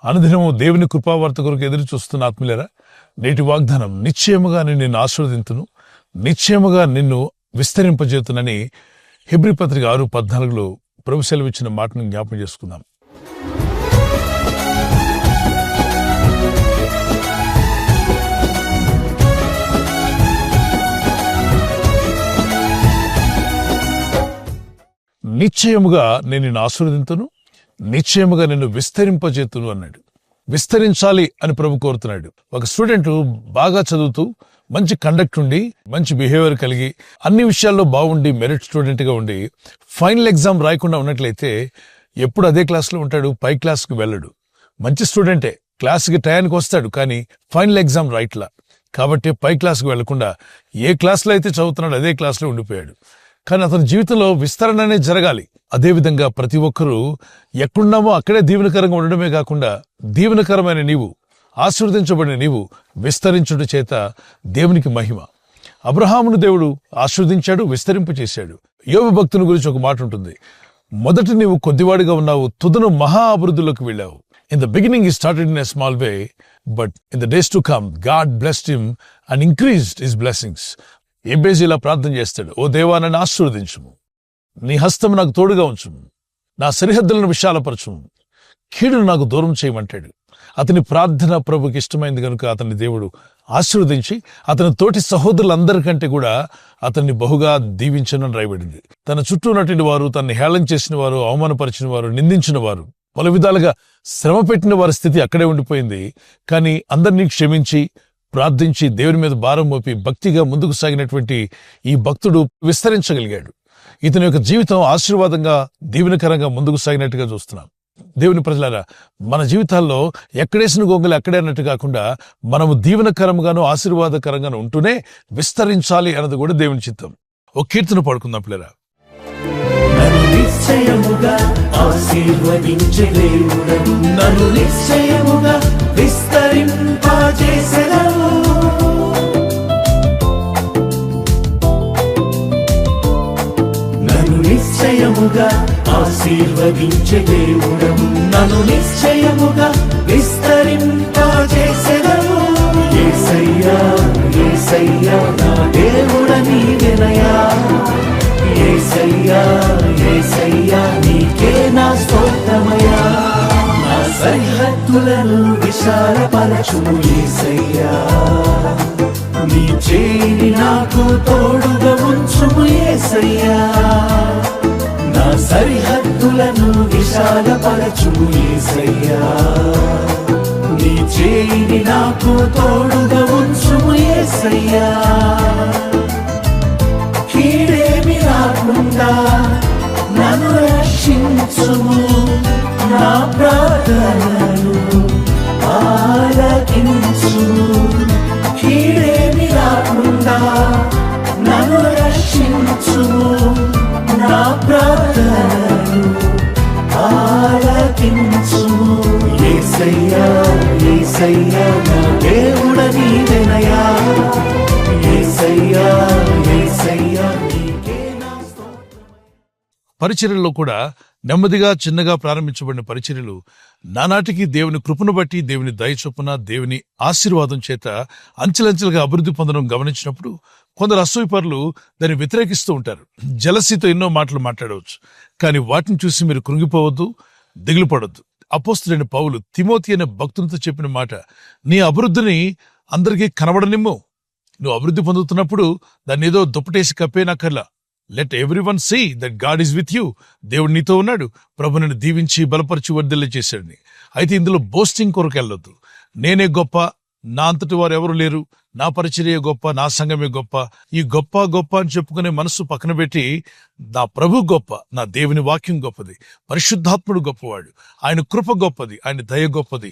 అనుదినము దేవుని కృపావార్త కొరకు ఎదురు చూస్తున్న ఆత్మీయులారా, నేటి వాగ్దానం నిశ్చయముగా నిన్ను ఆశీర్వదింతును, నిశ్చయముగా నిన్ను విస్తరింపజేతునని హెబ్రీ పత్రిక 6:14 ప్రభు సెలవిచ్చిన మాటను జ్ఞాపకం చేసుకుందాం. నిశ్చయముగా నేను నిన్ను ఆశీర్వదింతును, నిశ్చయముగా నిన్ను విస్తరింపజేతును అన్నాడు. విస్తరించాలి అని ప్రభు కోరుతున్నాడు. ఒక స్టూడెంట్ బాగా చదువుతూ మంచి కండక్ట్ ఉండి మంచి బిహేవియర్ కలిగి అన్ని విషయాల్లో బాగుండి మెరిట్ స్టూడెంట్ గా ఉండి ఫైనల్ ఎగ్జామ్ రాయకుండా ఉన్నట్లయితే ఎప్పుడు అదే క్లాస్లో ఉంటాడు, పై క్లాస్కి వెళ్ళడు. మంచి స్టూడెంటే, క్లాస్కి టయానికి వస్తాడు, కానీ ఫైనల్ ఎగ్జామ్ రాయట్లా. కాబట్టి పై క్లాస్కి వెళ్లకుండా ఏ క్లాస్లో అయితే చదువుతున్నాడు అదే క్లాస్లో ఉండిపోయాడు. కానీ అతని జీవితంలో విస్తరణ అనేది జరగాలి. అదేవిధంగా ప్రతి ఒక్కరూ ఎక్కడున్నామో అక్కడే దీవెనకరంగా ఉండడమే కాకుండా దీవెనకరమైన నీవు, ఆశీర్వదించబడిన నీవు విస్తరించుట చేత దేవునికి మహిమ. అబ్రహామును దేవుడు ఆశీర్వదించాడు, విస్తరింపచేశాడు. యోబు భక్తుని గురించి ఒక మాట ఉంటుంది, మొదట నీవు కొద్దివాడిగా ఉన్నావు, తుదను మహా అభివృద్ధిలోకి వెళ్ళావు. In the beginning he started in a small way, but in the days to come God blessed him and increased his blessings. ఎబేజు ఇలా ప్రార్థన చేస్తాడు, ఓ దేవా నన్ను ఆశీర్వదించుము, నీ హస్తం నాకు తోడుగా ఉంచుము, నా సరిహద్దులను విశాలపరచుము, కీడును నాకు దూరం చేయమంటాడు. అతని ప్రార్థన ప్రభుకి ఇష్టమైంది కనుక అతని దేవుడు ఆశీర్వదించి అతని తోటి సహోదరులందరికంటే కూడా అతన్ని బహుగా దీవించనని రాయబడింది. తన చుట్టూ ఉన్నటువంటి వారు, తనని హేళన చేసిన వారు, అవమానపరిచిన వారు, నిందించిన వారు, పలు విధాలుగా శ్రమ పెట్టిన వారి స్థితి అక్కడే ఉండిపోయింది. కానీ అందరినీ క్షమించి ప్రార్థించి దేవుని మీద భారం మోపి భక్తిగా ముందుకు సాగినటువంటి ఈ భక్తుడు విస్తరించగలిగాడు. ఇతని యొక్క జీవితం ఆశీర్వాదంగా దీవెనకరంగా ముందుకు సాగినట్టుగా చూస్తున్నాం. దేవుని ప్రజలారా, మన జీవితాల్లో ఎక్కడేసిన గొంగలి అక్కడే అన్నట్టు కాకుండా మనము దీవెనకరంగాను ఆశీర్వాదకరంగాను ఉంటూనే విస్తరించాలి అన్నది కూడా దేవుని చిత్తం. ఒక కీర్తన పాడుకుందాం పిల్లరా. నిశ్చయముగా ఆశీర్వదించే దేవుడవు, నన్ను నిశ్చయముగా విస్తరింపజేసెదవు. నన్ను నిశ్చయముగా ఆశీర్వదించే దేవుడవు, నన్ను నిశ్చయముగా విస్తరింపజేసెదవు. యేసయ్యా యేసయ్యా నా దేవుడ నీవెనయా, యేసయ్యా యేసయ్యా నీకే నా స్తోత్రమయ్యా. నా సరిహద్దులను విశాలపరచుము యేసయ్యా, నీ చేయి నాకు తోడుగా ఉంచుము యేసయ్యా. నా సరిహద్దులను విశాలపరచుము యేసయ్యా, నీ చేయి నాకు తోడుగా ఉంచుము యేసయ్యా. కీడేమి రాకుండా నన్ను రక్షించుము, నా ప్రార్థనను ఆలకించుము. కీడేమి రాకుండా నన్ను రక్షించుము, నా ప్రార్థనను ఆలకించుము. యేసయ్యా యేసయ్యా నా దేవుడ నీవెనయా, యేసయ్యా యేసయ్యా నీకే నా స్తోత్రం. పరిచర్యలో కూడా నెమ్మదిగా చిన్నగా ప్రారంభించబడిన పరిచర్యలు నానాటికి దేవుని కృపను బట్టి, దేవుని దయ చొప్పున, దేవుని ఆశీర్వాదం చేత అంచెలంచెలుగా అభివృద్ధి పొందడం గమనించినప్పుడు కొందరు అసూయపరులు దాన్ని వ్యతిరేకిస్తూ ఉంటారు. జలసీతో ఎన్నో మాటలు మాట్లాడవచ్చు, కానీ వాటిని చూసి మీరు కృంగిపోవద్దు, దిగులు పడొద్దు. అపోస్తలుడైన పౌలు తిమోతి అనే భక్తునితో చెప్పిన మాట, నీ అభివృద్ధిని అందరికీ కనబడనిమ్ము. నువ్వు అభివృద్ధి పొందుతున్నప్పుడు దాన్ని ఏదో దుప్పటేసి కప్పేనక్కర్లా. Let everyone see that God is with you. దేవుడు నీతో ఉన్నాడు, ప్రభు నిన్ను దీవించి బలపరిచి వర్ధిల్ల చేశాడని. అయితే ఇందులో బోస్టింగ్ కొరకు వెళ్ళొద్దు. నేనే గొప్ప, నా అంతటి వారు ఎవరు లేరు, నా పరిచర్య గొప్ప, నా సంఘమే గొప్ప, ఈ గొప్ప గొప్ప అని చెప్పుకునే మనస్సు పక్కన పెట్టి నా ప్రభు గొప్ప, నా దేవుని వాక్యం గొప్పది, పరిశుద్ధాత్ముడు గొప్పవాడు, ఆయన కృప గొప్పది, ఆయన దయ గొప్పది.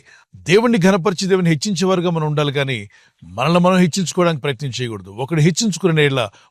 దేవుణ్ణి ఘనపరిచి దేవుని హెచ్చించేవారుగా మనం ఉండాలి, కానీ మనల్ని మనం హెచ్చించుకోవడానికి ప్రయత్నం చేయకూడదు. ఒకడు హెచ్చించుకునే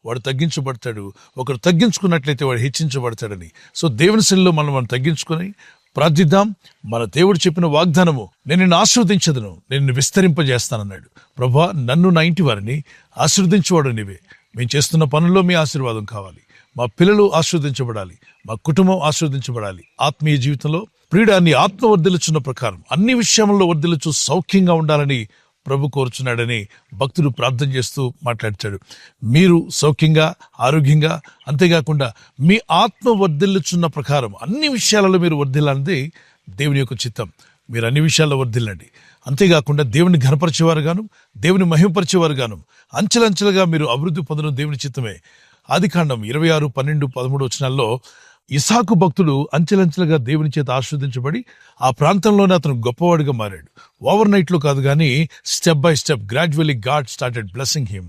వాడు తగ్గించబడతాడు, ఒకడు తగ్గించుకున్నట్లయితే వాడు హెచ్చించబడతాడని. సో దేవుని శైలిలో మనం తగ్గించుకొని ప్రార్థిద్దాం. మన దేవుడు చెప్పిన వాగ్దానము, నేను నిన్ను ఆశీర్వదించదును, నేను విస్తరింపజేస్తానన్నాడు. ప్రభా, నన్ను నా ఇంటి వారిని ఆశీర్వదించేవాడు నీవే. మేము చేస్తున్న పనుల్లో మీ ఆశీర్వాదం కావాలి. మా పిల్లలు ఆశీర్వదించబడాలి, మా కుటుంబం ఆశీర్వదించబడాలి, ఆత్మీయ జీవితంలో ప్రియుడా, నీ ఆత్మ వర్ధిల్లుచున్న ప్రకారం అన్ని విషయంలో వర్ధిల్లుచు సౌఖ్యంగా ఉండాలని ప్రభు కోరుచున్నాడని భక్తుడు ప్రార్థన చేస్తూ మాట్లాడతాడు. మీరు సౌఖ్యంగా, ఆరోగ్యంగా, అంతేకాకుండా మీ ఆత్మ వర్ధిల్లుచున్న ప్రకారం అన్ని విషయాలలో మీరు వర్ధిల్లాలన్నది దేవుని యొక్క చిత్తం. మీరు అన్ని విషయాల్లో వర్ధిల్లండి. అంతేకాకుండా దేవుని ఘనపరిచేవారు గాను, దేవుని మహిమపరిచేవారు గాను అంచెలంచెలుగా మీరు అభివృద్ధి పొందడం దేవుని చిత్తమే. ఆదికాండం 26, 12, 13 వచనాల్లో ఇసాకు భక్తుడు అంచెలంచెలుగా దేవుని చేత ఆశీర్వదించబడి ఆ ప్రాంతంలోనే అతను గొప్పవాడిగా మారాడు. ఓవర్ నైట్ లో కాదు కానీ step by step gradually God started blessing him.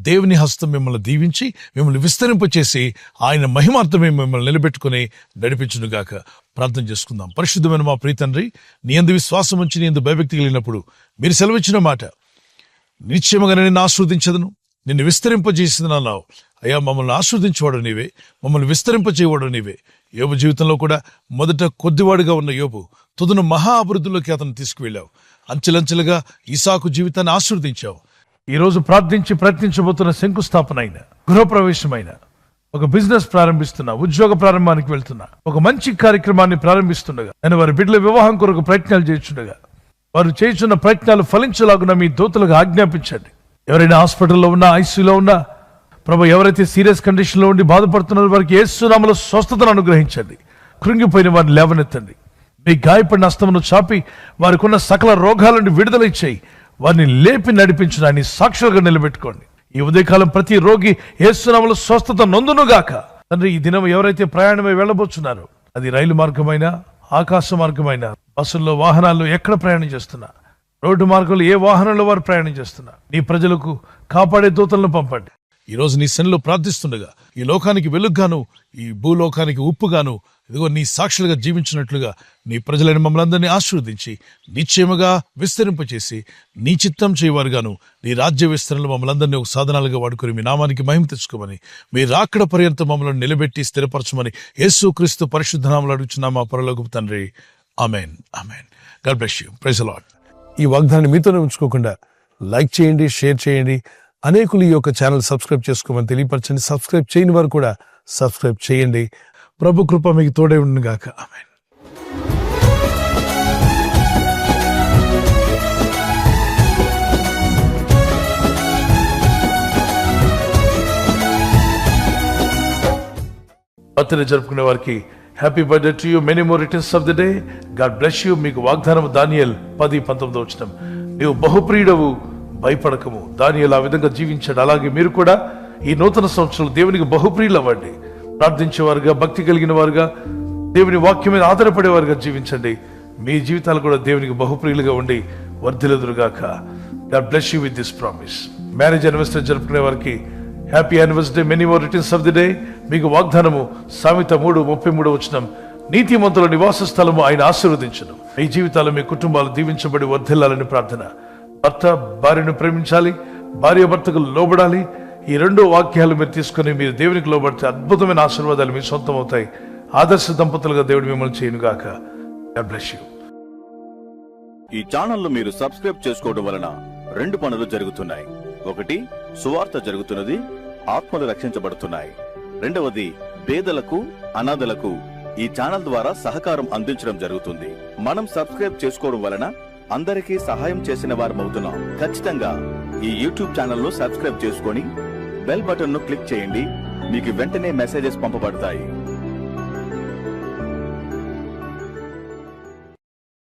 దేవుని హస్తం మిమ్మల్ని దీవించి మిమ్మల్ని విస్తరింపచేసి ఆయన మహిమార్థమే మిమ్మల్ని నిలబెట్టుకుని నడిపించునుగాక. ప్రార్థన చేసుకుందాం. పరిశుద్ధమైన మా ప్రియ తండ్రి, నీ యందు విశ్వాసం ఉంచి నీ యందు భయభక్తి కలిగినప్పుడు మీరు సెలవిచ్చిన మాట, నిశ్చయముగా నిన్ను ఆశీర్వదించదను, నిన్ను విస్తరింపజేసిందని అన్నావు. అయ్యా, మమ్మల్ని ఆశీర్వదించేవాడు నీవే, మమ్మల్ని విస్తరింపచేయవాడు నీవే. యోబు జీవితంలో కూడా మొదట కొద్దివాడిగా ఉన్న యోబు తుదను మహా అభివృద్ధిలోకి అతను తీసుకువెళ్ళావు. అంచెలంచెలుగా ఇసాకు జీవితాన్ని ఆశీర్వదించావు. ఈ రోజు ప్రార్థించి ప్రయత్నించబోతున్న శంకుస్థాపన అయిన, గృహప్రవేశమైన, ఒక బిజినెస్ ప్రారంభిస్తున్నా, ఉద్యోగ ప్రారంభానికి వెళ్తున్నా, ఒక మంచి కార్యక్రమాన్ని ప్రారంభిస్తుండగా, నేను వారి బిడ్డల వివాహం కొరకు ప్రయత్నాలు చేస్తుండగా వారు చేస్తున్న ప్రయత్నాలు ఫలించలాగున మీ దూతలకు ఆజ్ఞాపించండి. ఎవరైనా హాస్పిటల్లో ఉన్నా, ఐసీయూలో ఉన్నా, ప్రభు ఎవరైతే సీరియస్ కండిషన్లో ఉండి బాధపడుతున్నారో వారికి యేసు నామములో స్వస్థతను అనుగ్రహించండి. కృంగిపోయిన వారిని లేవనెత్తండి. మీ గాయపడిన హస్తమును చాపి వారికి ఉన్న సకల రోగాల నుండి విడుదల ఇచ్చేయి. వారిని లేపి నడిపించడాన్ని సాక్షులుగా నిలబెట్టుకోండి. ఈ ఉదయకాలం ప్రతి రోగి యేసు నామములో స్వస్థత నొందునుగాక. తండ్రి, ఈ దినం ఎవరైతే ప్రయాణమై వెళ్ళబోతున్నారో, అది రైలు మార్గమైన, ఆకాశ మార్గమైన, బస్సుల్లో, వాహనాల్లో ఎక్కడ ప్రయాణం చేస్తున్నా, రోడ్డు మార్గంలో ఏ వాహనంలో వారు ప్రయాణం చేస్తున్నా, నీ ప్రజలకు కాపాడే దూతలను పంపండి. ఈ రోజు నీ సన్నిధిలో ప్రార్థిస్తుండగా ఈ లోకానికి వెలుగుగాను, ఈ భూలోకానికి ఉప్పుగాను, ఇదిగో నీ సాక్షులుగా జీవించినట్లుగా నీ ప్రజలైన మమ్మల్ని అందరినీ ఆశీర్వదించి నిశ్చయముగా విస్తరింపచేసి నీ చిత్తం చేయవారుగాను, నీ రాజ్య విస్తరణలో మమ్మల్ని అందరినీ ఒక సాధనాలుగా వాడుకొని మీ నామానికి మహిమ తెచ్చుకోమని, మీ రాకడ పర్యంతం మమ్మల్ని నిలబెట్టి స్థిరపరచమని యేసుక్రీస్తు పరిశుద్ధ నామములో అడుగుచున్నాము మా పరలోకపు తండ్రి. Amen, amen. God bless you. Praise the Lord. ఈ వాగ్దానాన్ని మీతోనే ఉంచుకోకుండా లైక్ చేయండి, షేర్ చేయండి. అనేకులు ఈ యొక్క ఛానల్ సబ్స్క్రైబ్ చేసుకోమని తెలియపరచండి. సబ్స్క్రైబ్ చేయని వారు కూడా సబ్స్క్రైబ్ చేయండి. ప్రభు కృప మీకు తోడే ఉండును గాక. ఆమేన్. బర్త్డే జరుపుకునే వారికి happy birthday to you, many more returns of the day. God bless you. మీకు వాగ్దానం దానియేలు 10:19 వచనం, నీవు బహుప్రియుడవు, భయపడకము. దానియేలు ఆ విధంగా జీవించాడు. అలాగే మీరు కూడా ఈ నూతన సంవత్సరంలో దేవునికి బహుప్రియులు అవ్వండి. ప్రార్థించేవారుగా, భక్తి కలిగిన వారుగా, దేవుని వాక్యం మీద ఆధారపడేవారుగా జీవించండి. మీ జీవితాలు కూడా దేవునికి బహుప్రియులుగా ఉండి వర్ధిల్లుదురుగాక. God bless you with this promise. Marriage anniversary జరుపుకునే వారికి happy anniversary, many more returns of the day. మీకు వాగ్దానము సామెత 3:33 వచనం, నీతిమంతుల నివాస స్థలము ఆయన ఆశీర్వదించును. మీ జీవితాలు, మీ కుటుంబాలు దీవించబడి వర్ధిల్లాలని ప్రార్థన. భర్త భార్యను ప్రేమించాలి, భార్య భర్తకు లోబడాలి. ఈ 2 వాక్యాలు మీరు తీసుకుని మీరు దేవునికి లోబడితే అద్భుతమైన ఆశీర్వాదాలు మీ సొంతం అవుతాయి. ఆదర్శ దంపతులుగా దేవుడు మిమ్మల్ని చేయనుగాక. God bless you. ఈ ఛానల్ మీరు సబ్స్క్రైబ్ చేసుకోవడం వలన 2 పనులు జరుగుతున్నాయి. ఒకటి, సువార్త జరుగుతున్నది, ఆత్మలు రక్షించబడుతున్నాయి. రెండవది, పేదలకు, అనాథలకు ఈ ఛానల్ ద్వారా సహకారం అందించడం జరుగుతుంది. మనం సబ్స్క్రైబ్ చేసుకోవడం వలన అందరికీ సహాయం చేసిన వారమవుతున్నాం. ఖచ్చితంగా ఈ యూట్యూబ్ ఛానల్ ను సబ్స్క్రైబ్ చేసుకొని బెల్ బటన్ ను క్లిక్ చేయండి. మీకు వెంటనే మెసేజెస్ పంపబడతాయి.